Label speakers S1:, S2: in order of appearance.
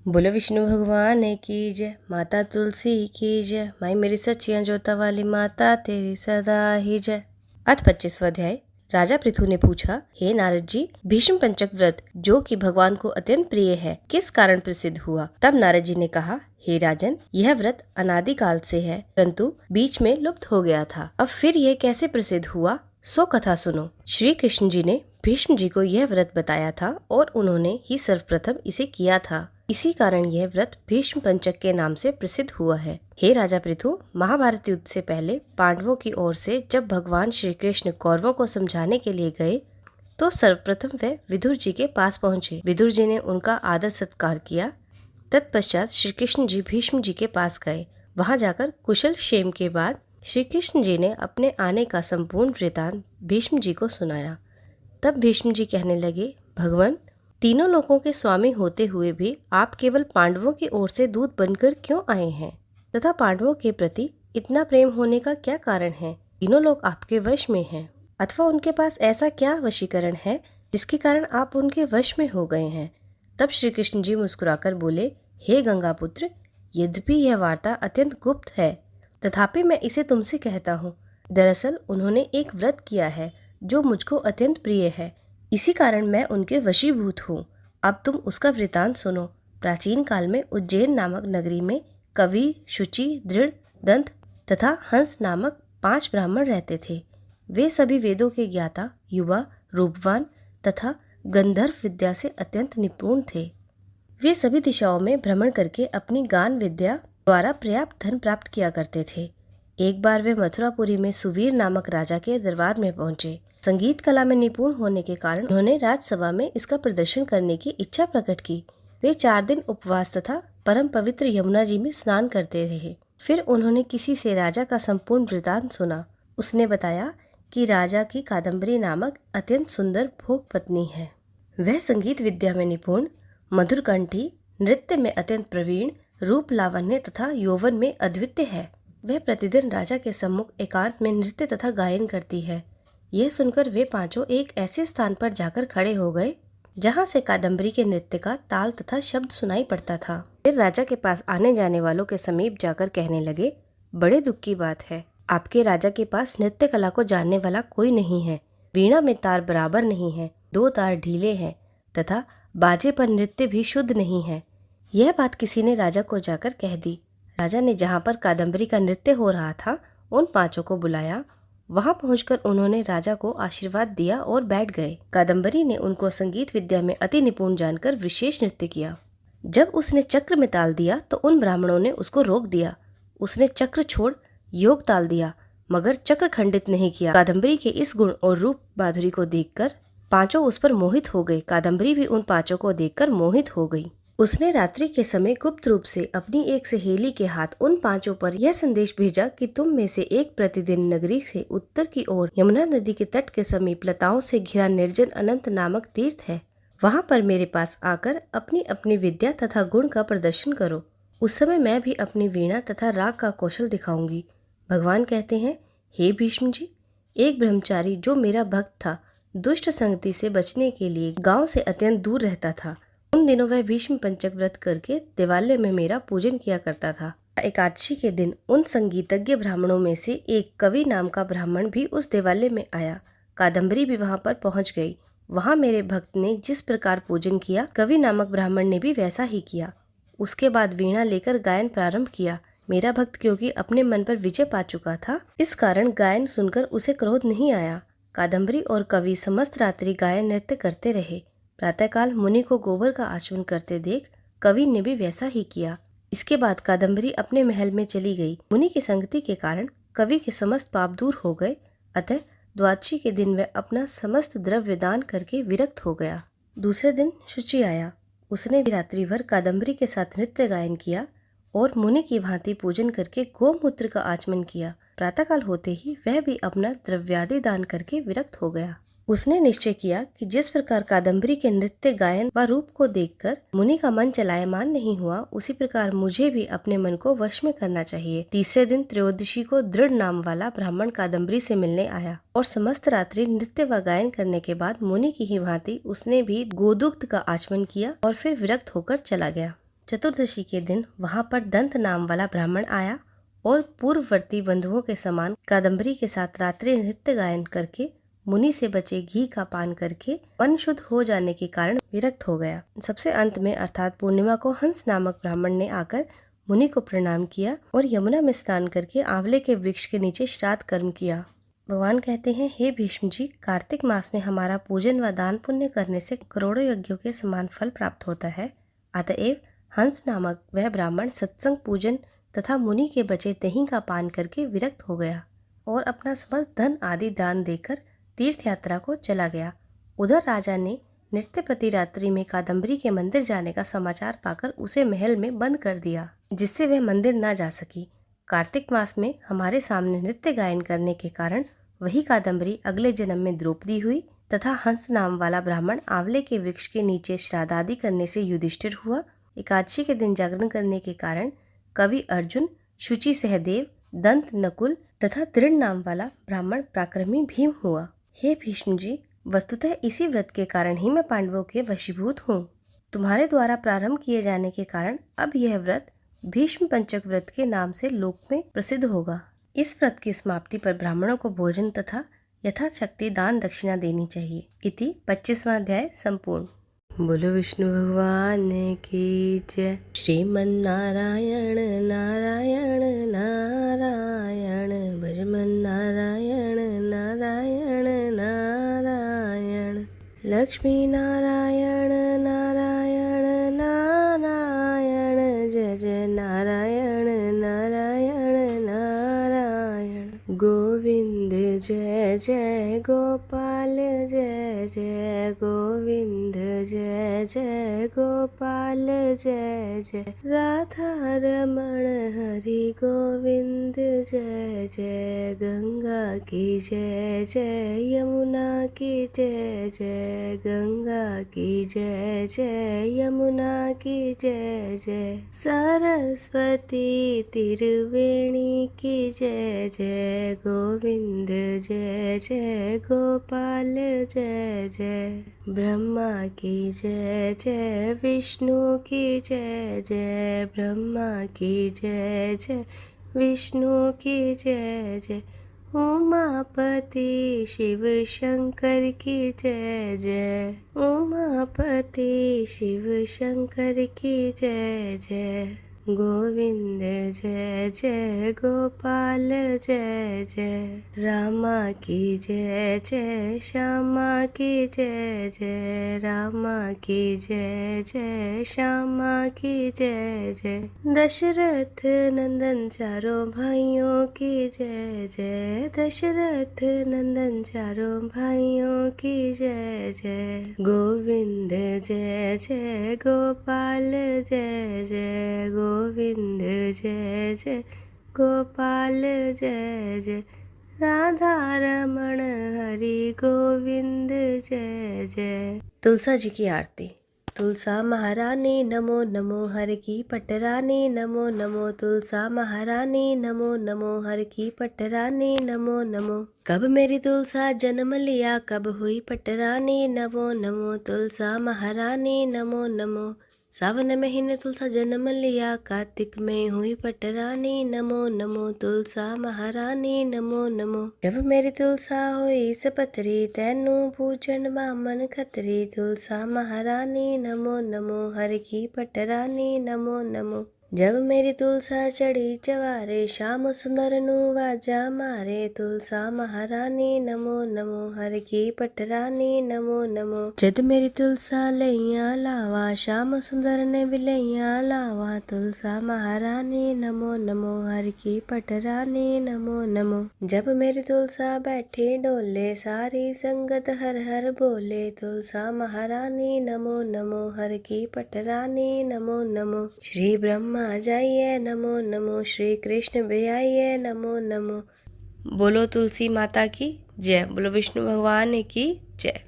S1: बोलो विष्णु भगवान की जय, माता तुलसी की जय, माई मेरी सच्चियां जोता वाली माता तेरी सदा ही जय। अथ 25वां अध्याय। राजा पृथु ने पूछा, हे नारद जी, भीष्म पंचक व्रत जो कि भगवान को अत्यंत प्रिय है, किस कारण प्रसिद्ध हुआ? तब नारद जी ने कहा, हे राजन, यह व्रत अनादिकाल से है, परंतु बीच में लुप्त हो गया था। अब फिर यह कैसे प्रसिद्ध हुआ, सो कथा सुनो। श्री कृष्ण जी ने भीष्म जी को यह व्रत बताया था और उन्होंने ही सर्वप्रथम इसे किया था। इसी कारण यह व्रत भीष्म पंचक के नाम से प्रसिद्ध हुआ है। हे राजा पृथु, महाभारत युद्ध से पहले पांडवों की ओर से जब भगवान श्री कृष्ण कौरवों को समझाने के लिए गए तो सर्वप्रथम वे विदुर जी के पास पहुँचे। विदुर जी ने उनका आदर सत्कार किया। तत्पश्चात श्री कृष्ण जी भीष्म जी के पास गए। वहां जाकर कुशल क्षेम के बाद श्री कृष्ण जी ने अपने आने का संपूर्ण वृतांत भीष्म जी को सुनाया। तब भीष्म जी कहने लगे, भगवान, तीनों लोगों के स्वामी होते हुए भी आप केवल पांडवों की ओर से दूत बनकर क्यों आए हैं, तथा पांडवों के प्रति इतना प्रेम होने का क्या कारण है? तीनों लोग आपके वश में हैं, अथवा उनके पास ऐसा क्या वशीकरण है जिसके कारण आप उनके वश में हो गए हैं? तब श्री कृष्ण जी मुस्कुराकर बोले, हे गंगा पुत्र, यद्यपि यह वार्ता अत्यंत गुप्त है, तथापि मैं इसे तुमसे कहता हूँ। दरअसल उन्होंने एक व्रत किया है जो मुझको अत्यंत प्रिय है, इसी कारण मैं उनके वशीभूत हूँ। अब तुम उसका वृतांत सुनो। प्राचीन काल में उज्जैन नामक नगरी में कवि, शुचि, दृढ़, दंत तथा हंस नामक 5 ब्राह्मण रहते थे। वे सभी वेदों के ज्ञाता, युवा, रूपवान तथा गंधर्व विद्या से अत्यंत निपुण थे। वे सभी दिशाओं में भ्रमण करके अपनी गान विद्या द्वारा पर्याप्त धन प्राप्त किया करते थे। एक बार वे मथुरापुरी में सुवीर नामक राजा के दरबार में पहुंचे। संगीत कला में निपुण होने के कारण उन्होंने राजसभा में इसका प्रदर्शन करने की इच्छा प्रकट की। वे 4 दिन उपवास तथा परम पवित्र यमुना जी में स्नान करते रहे। फिर उन्होंने किसी से राजा का संपूर्ण वृतांत सुना। उसने बताया कि राजा की कादम्बरी नामक अत्यंत सुंदर भोग पत्नी है। वह संगीत विद्या में निपुण, मधुर कंठी, नृत्य में अत्यंत प्रवीण, रूप लावण्य तथा यौवन में अद्वितीय है। वह प्रतिदिन राजा के सम्मुख एकांत में नृत्य तथा गायन करती है। यह सुनकर वे पांचों एक ऐसे स्थान पर जाकर खड़े हो गए जहां से कादम्बरी के नृत्य का ताल तथा शब्द सुनाई पड़ता था। फिर राजा के पास आने जाने वालों के समीप जाकर कहने लगे, बड़े दुख की बात है, आपके राजा के पास नृत्य कला को जानने वाला कोई नहीं है। वीणा में तार बराबर नहीं है, 2 तार ढीले हैं तथा बाजे पर नृत्य भी शुद्ध नहीं है। यह बात किसी ने राजा को जाकर कह दी। राजा ने जहाँ पर कादम्बरी का नृत्य हो रहा था उन 5 को बुलाया। वहां पहुंचकर उन्होंने राजा को आशीर्वाद दिया और बैठ गए। कादम्बरी ने उनको संगीत विद्या में अति निपुण जानकर विशेष नृत्य किया। जब उसने चक्र में ताल दिया तो उन ब्राह्मणों ने उसको रोक दिया। उसने चक्र छोड़ योग ताल दिया, मगर चक्र खंडित नहीं किया। कादम्बरी के इस गुण और रूप माधुरी को देखकर 5 उस पर मोहित हो गए। कादम्बरी भी उन 5 को देखकर मोहित हो गई। उसने रात्रि के समय गुप्त रूप से अपनी एक सहेली के हाथ उन 5 पर यह संदेश भेजा कि तुम में से एक प्रतिदिन नगरी से उत्तर की ओर यमुना नदी के तट के समीप लताओं से घिरा निर्जन अनंत नामक तीर्थ है। वहां पर मेरे पास आकर अपनी अपनी विद्या तथा गुण का प्रदर्शन करो। उस समय मैं भी अपनी वीणा तथा राग का कौशल दिखाऊंगी। भगवान कहते हैं, हे भीष्म जी, एक ब्रह्मचारी जो मेरा भक्त था, दुष्ट संगति से बचने के लिए गांव से अत्यंत दूर रहता था। उन दिनों वह भीष्म पंचक व्रत करके देवालय में मेरा पूजन किया करता था। एकादशी के दिन उन संगीतज्ञ ब्राह्मणों में से एक कवि नाम का ब्राह्मण भी उस देवालय में आया। कादम्बरी भी वहां पर पहुंच गई। वहां मेरे भक्त ने जिस प्रकार पूजन किया, कवि नामक ब्राह्मण ने भी वैसा ही किया। उसके बाद वीणा लेकर गायन प्रारंभ किया। मेरा भक्त क्योंकि अपने मन पर विजय पा चुका था, इस कारण गायन सुनकर उसे क्रोध नहीं आया। कादम्बरी और कवि समस्त रात्रि गायन नृत्य करते रहे। प्रातःकाल मुनि को गोबर का आचमन करते देख कवि ने भी वैसा ही किया। इसके बाद कादम्बरी अपने महल में चली गई। मुनि की संगति के कारण कवि के समस्त पाप दूर हो गए। अतः द्वादशी के दिन वह अपना समस्त द्रव्य दान करके विरक्त हो गया। दूसरे दिन शुचि आया। उसने भी रात्रि भर कादम्बरी के साथ नृत्य गायन किया और मुनि की भांति पूजन करके गोमूत्र का आचमन किया। प्रातःकाल होते ही वह भी अपना द्रव्यादि दान करके विरक्त हो गया। उसने निश्चय किया कि जिस प्रकार कादम्बरी के नृत्य गायन व रूप को देखकर मुनि का मन चलायमान नहीं हुआ, उसी प्रकार मुझे भी अपने मन को वश में करना चाहिए। तीसरे दिन त्रयोदशी को दृढ़ नाम वाला ब्राह्मण कादम्बरी से मिलने आया और समस्त रात्रि नृत्य व गायन करने के बाद मुनि की ही भांति उसने भी गोदुग्ध का आचमन किया और फिर विरक्त होकर चला गया। चतुर्दशी के दिन वहाँ पर दंत नाम वाला ब्राह्मण आया और पूर्ववर्ती बंधुओं के समान कादम्बरी के साथ रात्रि नृत्य गायन करके मुनि से बचे घी का पान करके मन शुद्ध हो जाने के कारण विरक्त हो गया। सबसे अंत में अर्थात पूर्णिमा को हंस नामक ब्राह्मण ने आकर मुनि को प्रणाम किया और यमुना में स्नान करके आंवले के वृक्ष के नीचे श्राद्ध कर्म किया। भगवान कहते हैं, हे भीष्म जी, कार्तिक मास में हमारा पूजन व दान पुण्य करने से करोड़ों यज्ञों के समान फल प्राप्त होता है। अतएव हंस नामक वह ब्राह्मण सत्संग, पूजन तथा मुनि के बचे दही का पान करके विरक्त हो गया और अपना समस्त धन आदि दान देकर तीर्थ यात्रा को चला गया। उधर राजा ने नृत्यपति रात्रि में कादम्बरी के मंदिर जाने का समाचार पाकर उसे महल में बंद कर दिया, जिससे वह मंदिर न जा सकी। कार्तिक मास में हमारे सामने नृत्य गायन करने के कारण वही कादम्बरी अगले जन्म में द्रौपदी हुई तथा हंस नाम वाला ब्राह्मण आंवले के वृक्ष के नीचे श्राद्ध आदि करने से युधिष्ठिर हुआ। एकादशी के दिन जागरण करने के कारण कवि अर्जुन, शुचि सहदेव, दंत नकुल तथा दृढ़ नाम वाला ब्राह्मण पराक्रमी भीम हुआ। हे भीष्म जी, वस्तुतः इसी व्रत के कारण ही मैं पांडवों के वशीभूत हूँ। तुम्हारे द्वारा प्रारंभ किए जाने के कारण अब यह व्रत भीष्म पंचक व्रत के नाम से लोक में प्रसिद्ध होगा। इस व्रत की समाप्ति पर ब्राह्मणों को भोजन तथा यथाशक्ति दान दक्षिणा देनी चाहिए। इति 25वां अध्याय संपूर्ण। बोलो विष्णु भगवान की जय। श्रीमन नारायण नारायण नारायण, भजमन नारायण नारायण नारायण, लक्ष्मी नारायण नारायण नारायण, जय जय नारायण नारायण नारायण। गोविंद जय जय गोपाल, जय जय गोविंद, जय जय गोपाल, जय जय राधा रमण हरि गोविंद, जय जय गंगा की जय जय, यमुना की जय जय, गंगा की जय जय, यमुना की जय जय, सरस्वती त्रिवेणी की जय जय, गोविंद जय जय गोपाल, जय जय ब्रह्मा की जय जय, विष्णु की जय जय, ब्रह्मा की जय जय, विष्णु की जय जय, उमापति शिव शंकर की जय जय, उमापति शिव शंकर की जय जय, गोविंद जय जय गोपाल, जय जय रामा की जय जय, श्यामा की जय जय, रामा की जय जय, श्यामा की जय जय, दशरथ नंदन चारों भाइयों की जय जय, दशरथ नंदन चारों भाइयों की जय जय, गोविंद जय जय गोपाल, जय जय गोविंद जय जय गोपाल, जय जय राधा रमण हरि गोविंद, जय जय। तुलसा जी की आरती। तुलसा महारानी नमो नमो, हर की पटरानी नमो नमो, तुलसा महारानी नमो नमो, हर की पटरानी नमो नमो। कब मेरी तुलसा जन्म लिया, कब हुई पटरानी नमो नमो, तुलसा महारानी नमो नमो। सावन महीने तुलसा जन्म लिया, कार्तिक में हुई पटरानी नमो नमो, तुलसा महारानी नमो नमो। जब मेरी तुलसा हुई सपतरी, तैनू पूजन बामन खतरी, तुलसा महारानी नमो नमो, हर की पटरानी नमो नमो। जब मेरी तुलसा चढ़ी चवारे, श्याम सुंदर नु वाजा मारे, तुलसा महारानी नमो नमो, हर की पटरानी नमो नमो। जद मेरी तुलसा लैया लावा, श्याम सुंदर ने बिलैया लावा, तुलसा महारानी नमो नमो, हर की पटरानी नमो नमो। जब मेरी तुलसा बैठी डोले, सारी संगत हर हर बोले, तुलसा महारानी नमो नमो, हर की पटरानी नमो नमो। श्री ब्रह्मा जाइए नमो नमो, श्री कृष्ण भी आइए नमो नमो। बोलो तुलसी माता की जय, बोलो विष्णु भगवान की जय।